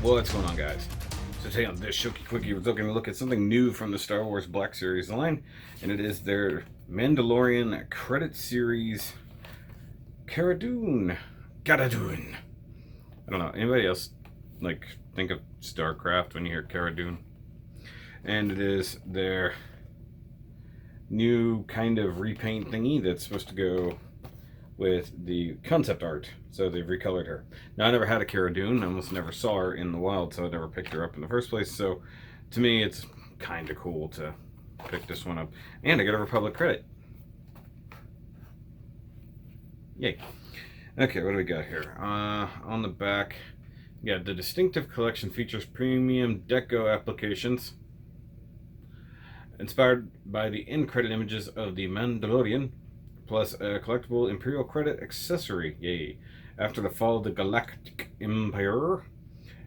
What's going on, guys? So today on this Shoky Quickie, we're going to look at something new from the Star Wars Black Series line, and it is their Mandalorian credit series, CARA DUNE. DUNE. I don't know, anybody else like think of StarCraft when you hear CARA DUNE? And it is their new kind of repaint thingy that's supposed to go with the concept art. So they've recolored her. Now, I never had a CARA DUNE. I almost never saw her in the wild, so I never picked her up in the first place. So to me, it's kind of cool to pick this one up. And I get a Republic credit. Yay. Okay, what do we got here? On the back, yeah, the distinctive collection features premium deco applications inspired by the end credit images of the Mandalorian, plus a collectible Imperial credit accessory. Yay. After the fall of the Galactic Empire,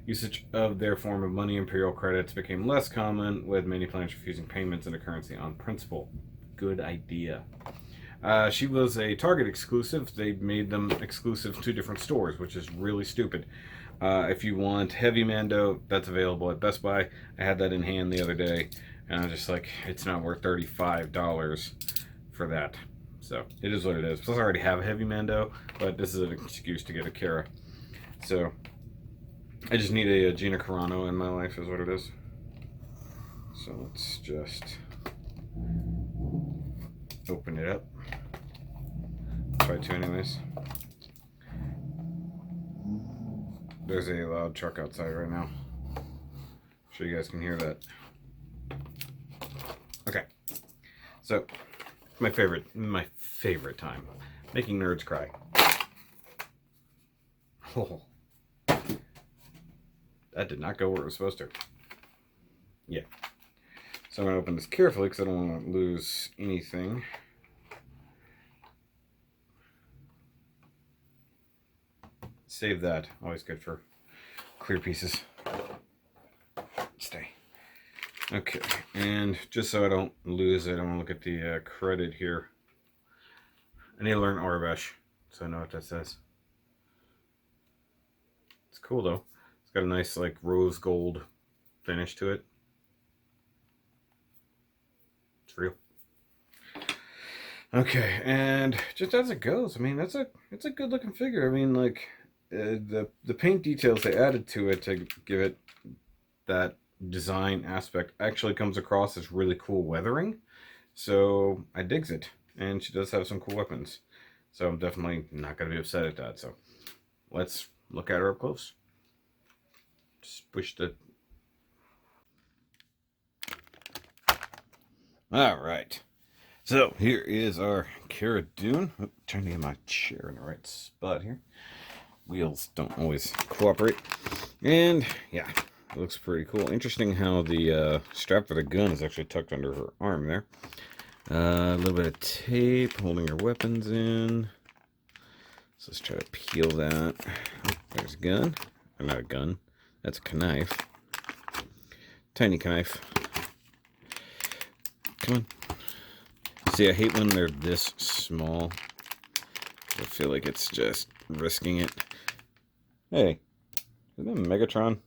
usage of their form of money, Imperial credits, became less common, with many planets refusing payments in a currency on principle. Good idea. She was a Target exclusive. They made them exclusive to different stores, which is really stupid. If you want Heavy Mando, that's available at Best Buy. I had that in hand the other day, and I was just like, it's not worth $35 for that. So it is what it is. Plus, I already have a Heavy Mando, but this is an excuse to get a CARA. So I just need a Gina Carano in my life, is what it is. So let's just open it up. Try to, anyways. There's a loud truck outside right now. I'm sure you guys can hear that. Okay, so my favorite time, making nerds cry. Oh, that did not go where it was supposed to. Yeah. So I'm gonna open this carefully because I don't want to lose anything. Save that. Always good for clear pieces. Stay. Okay, and just so I don't lose it, I'm gonna look at the credit here. I need to learn Arabesh, so I know what that says. It's cool though. It's got a nice like rose gold finish to it. It's real. Okay, and just as it goes, I mean, it's a good looking figure. I mean, like the paint details they added to it to give it that design aspect actually comes across as really cool weathering, so I digs it. And she does have some cool weapons, so I'm definitely not going to be upset at that. So let's look at her up close. Just push the... Alright, so here is our CARA DUNE. Trying to get my chair in the right spot here. Wheels don't always cooperate. And yeah, it looks pretty cool. Interesting how the strap for the gun is actually tucked under her arm there. A little bit of tape holding her weapons in. So let's try to peel that. Oh, there's a gun. Or not a gun. That's a knife. Tiny knife. Come on. See, I hate when they're this small. I feel like it's just risking it. Hey, is that Megatron?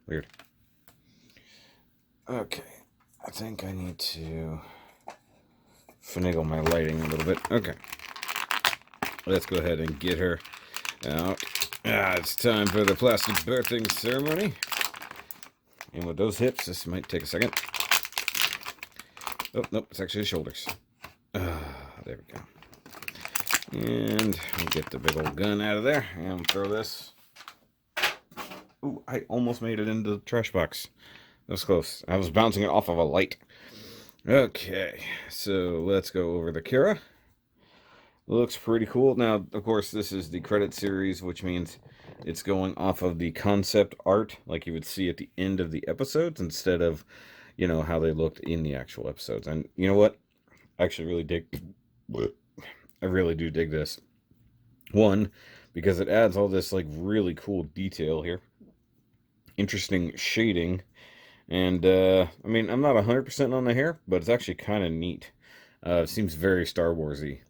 Weird. Okay, I think I need to finagle my lighting a little bit. Okay, let's go ahead and get her out. It's time for the plastic birthing ceremony. And with those hips, this might take a second. Oh, nope, it's actually the shoulders. There we go. And we'll get the big old gun out of there and throw this. Ooh, I almost made it into the trash box. That was close. I was bouncing it off of a light. Okay, so let's go over the CARA. Looks pretty cool. Now, of course, this is the credit series, which means it's going off of the concept art like you would see at the end of the episodes instead of, you know, how they looked in the actual episodes. And you know what? I actually really dig... I really do dig this. One, because it adds all this like really cool detail here. Interesting shading. And, I mean, I'm not 100% on the hair, but it's actually kind of neat. It seems very Star Wars-y.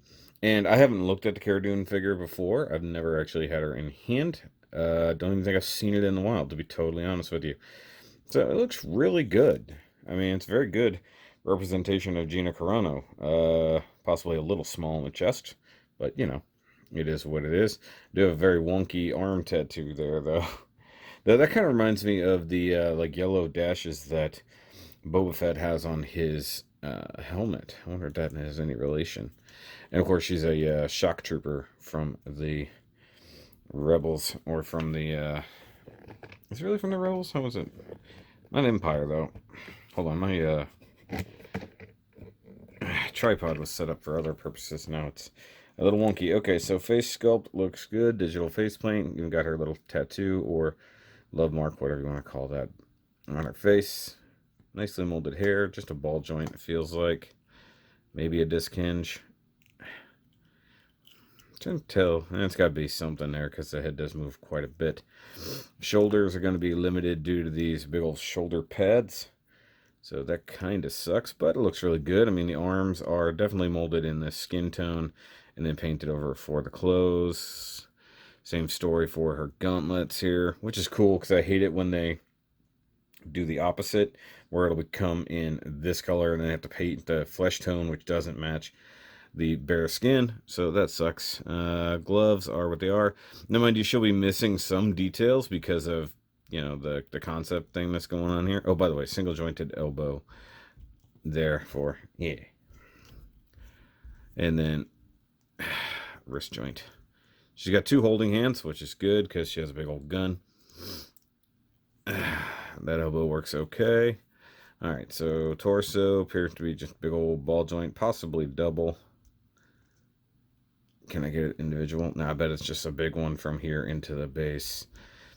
And I haven't looked at the CARA DUNE figure before. I've never actually had her in hand. Don't even think I've seen it in the wild, to be totally honest with you. So it looks really good. I mean, it's very good representation of Gina Carano. Possibly a little small in the chest, but you know, it is what it is. Do have a very wonky arm tattoo there, though. That kind of reminds me of the like yellow dashes that Boba Fett has on his helmet. I wonder if that has any relation. And of course, she's a shock trooper from the Rebels, or from the. Is it really from the Rebels? How was it? Not Empire though. Hold on, my tripod was set up for other purposes. Now it's a little wonky. Okay, so face sculpt looks good. Digital face paint. Even got her little tattoo or love mark, whatever you want to call that, on her face. Nicely molded hair. Just a ball joint, it feels like. Maybe a disc hinge. Can't tell. It's got to be something there because the head does move quite a bit. Shoulders are going to be limited due to these big old shoulder pads. So that kind of sucks, but it looks really good. I mean, the arms are definitely molded in this skin tone and then painted over for the clothes. Same story for her gauntlets here, which is cool because I hate it when they do the opposite, where it'll become in this color and then have to paint the flesh tone, which doesn't match the bare skin, so that sucks. Gloves are what they are. Now, mind you, she'll be missing some details because of, you know, the concept thing that's going on here. Oh, by the way, single jointed elbow there for, yeah. And then wrist joint. She's got two holding hands, which is good because she has a big old gun. That elbow works okay. All right, so torso appears to be just big old ball joint, possibly double. Can I get it individual? No, I bet it's just a big one from here into the base.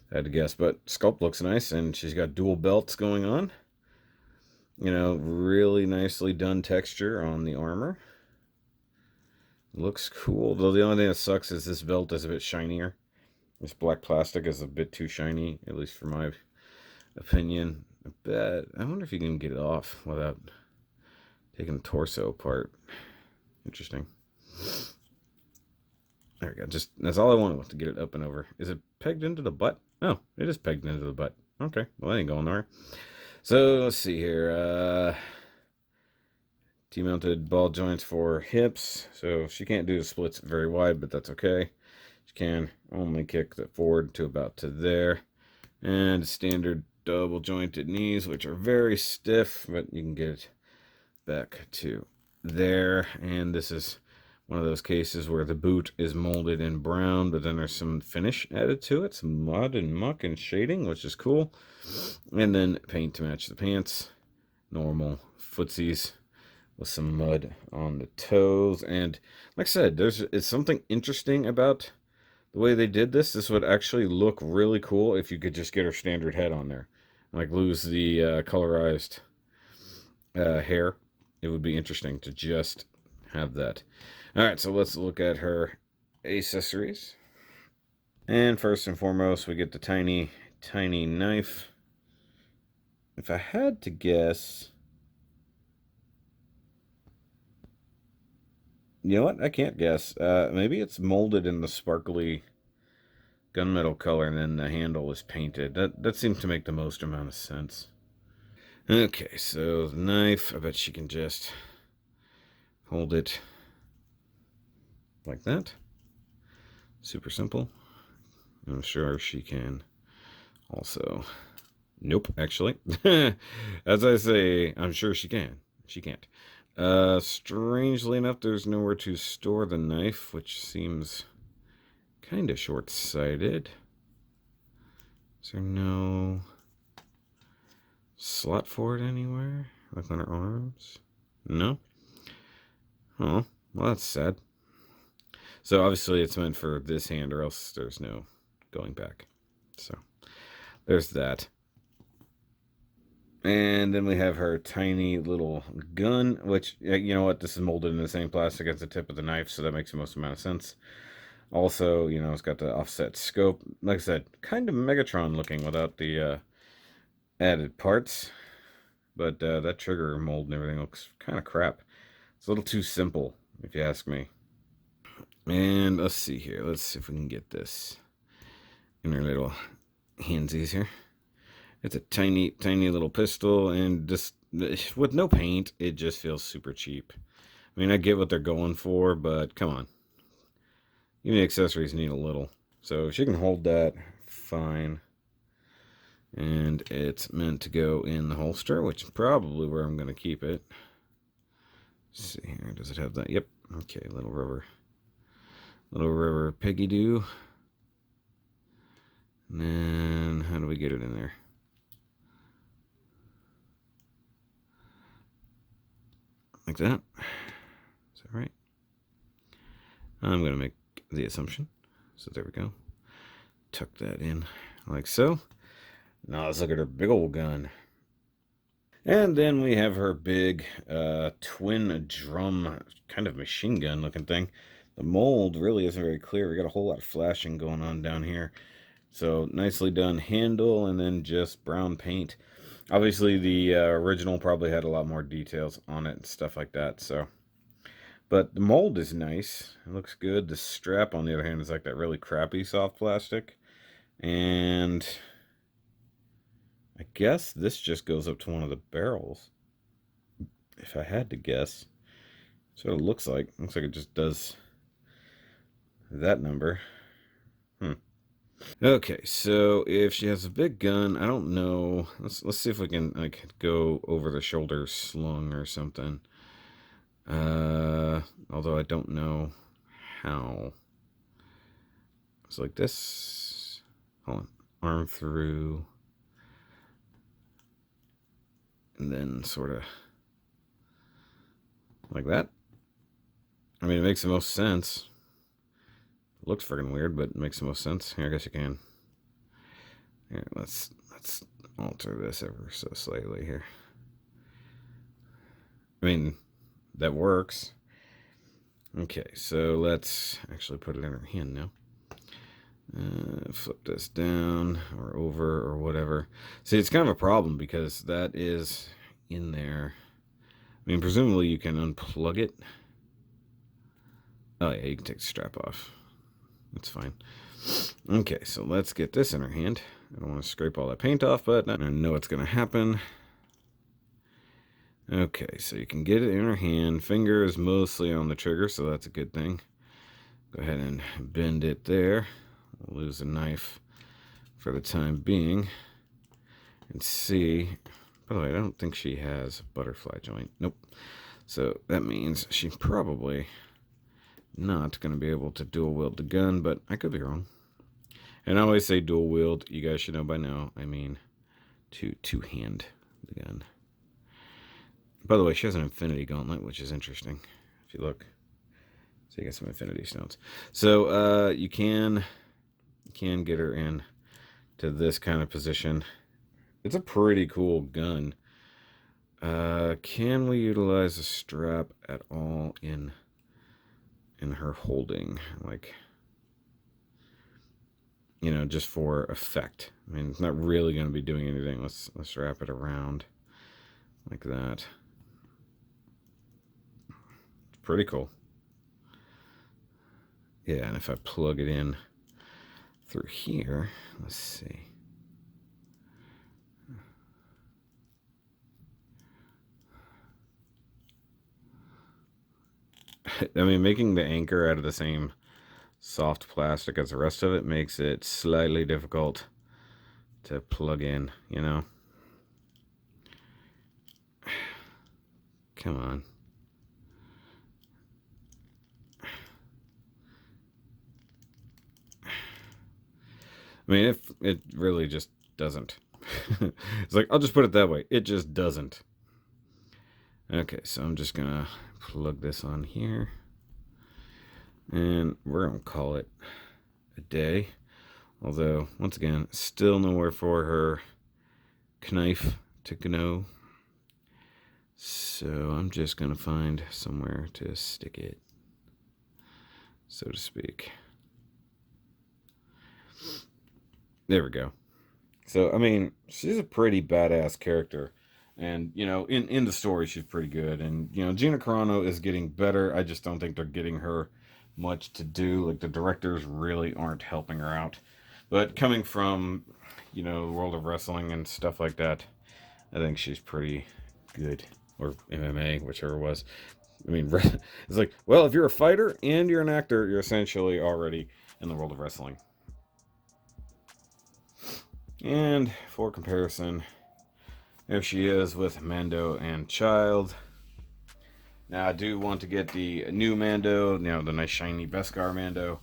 I had to guess, but sculpt looks nice, and she's got dual belts going on. You know, really nicely done texture on the armor. Looks cool, though the only thing that sucks is this belt is a bit shinier. This black plastic is a bit too shiny, at least for my opinion. I wonder if you can get it off without taking the torso apart. Interesting. There we go. Just, that's all I wanted, was to get it up and over. Is it pegged into the butt? Oh, it is pegged into the butt. Okay, well, that ain't going nowhere. So, let's see here. T-mounted ball joints for hips. So, she can't do the splits very wide, but that's okay. She can only kick the forward to about to there. And standard double jointed knees, which are very stiff, but you can get it back to there. And this is one of those cases where the boot is molded in brown, but then there's some finish added to it, some mud and muck and shading, which is cool. And then paint to match the pants. Normal footsies with some mud on the toes. And like I said, it's something interesting about the way they did this. This would actually look really cool if you could just get her standard head on there. Like lose the colorized hair. It would be interesting to just have that. All right, so let's look at her accessories. And first and foremost, we get the tiny, tiny knife. If I had to guess, you know what? I can't guess. Maybe it's molded in the sparkly gunmetal color, and then the handle is painted. That seems to make the most amount of sense. Okay, so the knife, I bet she can just hold it like that. Super simple. I'm sure she can also. Nope, actually. As I say, I'm sure she can. She can't. Strangely enough, there's nowhere to store the knife, which seems kind of short-sighted. Is there no slot for it anywhere? Like on her arms? No? Oh, well, that's sad. So obviously it's meant for this hand, or else there's no going back. So there's that. And then we have her tiny little gun, which, you know what, this is molded in the same plastic as the tip of the knife, so that makes the most amount of sense. Also, you know, it's got the offset scope. Like I said, kind of Megatron looking without the added parts. But that trigger mold and everything looks kind of crap. It's a little too simple, if you ask me. And let's see here. Let's see if we can get this in her little handsies here. It's a tiny, tiny little pistol, and just with no paint, it just feels super cheap. I mean, I get what they're going for, but come on. Even the accessories need a little. So she can hold that fine. And it's meant to go in the holster, which is probably where I'm going to keep it. Let's see here. Does it have that? Yep. Okay, little rubber piggy do. And then how do we get it in there? Like that. Is that right? I'm going to make the assumption. So there we go. Tuck that in like so. Now let's look at her big old gun. And then we have her big twin drum kind of machine gun looking thing. The mold really isn't very clear. We got a whole lot of flashing going on down here. So nicely done handle, and then just brown paint. Obviously the original probably had a lot more details on it and stuff like that. So, but the mold is nice. It looks good. The strap, on the other hand, is like that really crappy soft plastic. And I guess this just goes up to one of the barrels, if I had to guess. So it looks like. Looks like it just does that number. Okay, so if she has a big gun, I don't know. Let's see if we can like go over the shoulder slung or something. Although I don't know how. It's like this. Hold on. Arm through. And then sort of like that. I mean, it makes the most sense. It looks freaking weird, but it makes the most sense. Here, I guess you can. Here, let's alter this ever so slightly here. I mean, that works. Okay, so let's actually put it in her hand now. Flip this down or over or whatever. See, it's kind of a problem because that is in there. I mean, presumably you can unplug it. Oh yeah, you can take the strap off. That's fine. Okay, so let's get this in her hand. I don't want to scrape all that paint off, but I know what's going to happen. Okay, so you can get it in her hand. Finger is mostly on the trigger, so that's a good thing. Go ahead and bend it there. We'll lose a knife for the time being. And see, by the way, I don't think she has a butterfly joint. Nope. So that means she's probably not going to be able to dual wield the gun, but I could be wrong. And I always say dual wield. You guys should know by now. I mean to two-hand the gun. By the way, she has an infinity gauntlet, which is interesting. If you look, so you got some infinity stones. So you can get her in to this kind of position. It's a pretty cool gun. Can we utilize a strap at all in her holding, like, you know, just for effect? I mean, it's not really going to be doing anything. Let's wrap it around like that. It's pretty cool. Yeah, and if I plug it in through here, let's see. I mean, making the anchor out of the same soft plastic as the rest of it makes it slightly difficult to plug in, you know? Come on. I mean, if it really just doesn't. It's like, I'll just put it that way. It just doesn't. Okay, so I'm just gonna plug this on here. And we're gonna call it a day. Although, once again, still nowhere for her knife to go. So I'm just gonna find somewhere to stick it, so to speak. There we go. So, I mean, she's a pretty badass character. And, you know, in the story, she's pretty good. And, you know, Gina Carano is getting better. I just don't think they're getting her much to do. Like, the directors really aren't helping her out. But coming from, you know, the world of wrestling and stuff like that, I think she's pretty good. Or MMA, whichever it was. I mean, it's like, well, if you're a fighter and you're an actor, you're essentially already in the world of wrestling. And for comparison, there she is with Mando and Child. Now, I do want to get the new Mando, you know, the nice shiny Beskar Mando.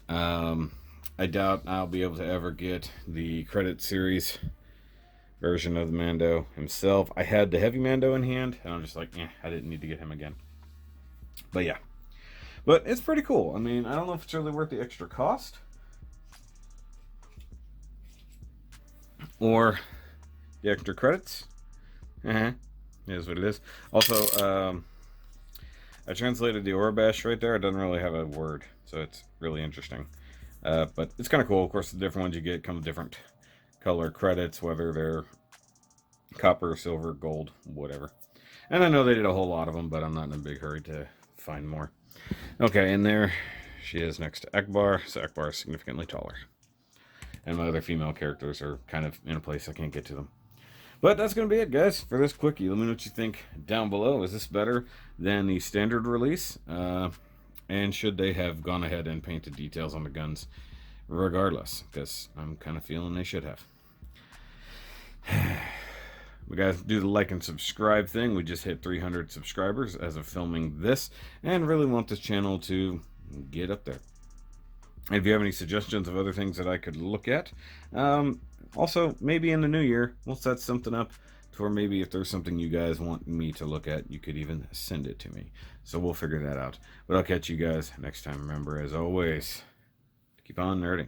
I doubt I'll be able to ever get the credit series version of the Mando himself. I had the heavy Mando in hand, and I'm just like, I didn't need to get him again. But yeah. But it's pretty cool. I mean, I don't know if it's really worth the extra cost. Or the extra credits. It is what it is. Also, I translated the Orabash right there. It doesn't really have a word, so it's really interesting. But it's kind of cool. Of course, the different ones you get come with different color credits, whether they're copper, silver, gold, whatever. And I know they did a whole lot of them, but I'm not in a big hurry to find more. Okay, and there she is next to Akbar. So Akbar is significantly taller. And my other female characters are kind of in a place I can't get to them. But that's going to be it, guys, for this quickie. Let me know what you think down below. Is this better than the standard release? And should they have gone ahead and painted details on the guns regardless? Because I'm kind of feeling they should have. We got to do the like and subscribe thing. We just hit 300 subscribers as of filming this. And really want this channel to get up there. And if you have any suggestions of other things that I could look at, also maybe in the new year we'll set something up to where maybe if there's something you guys want me to look at, you could even send it to me. So we'll figure that out. But I'll catch you guys next time. Remember, as always, keep on nerding.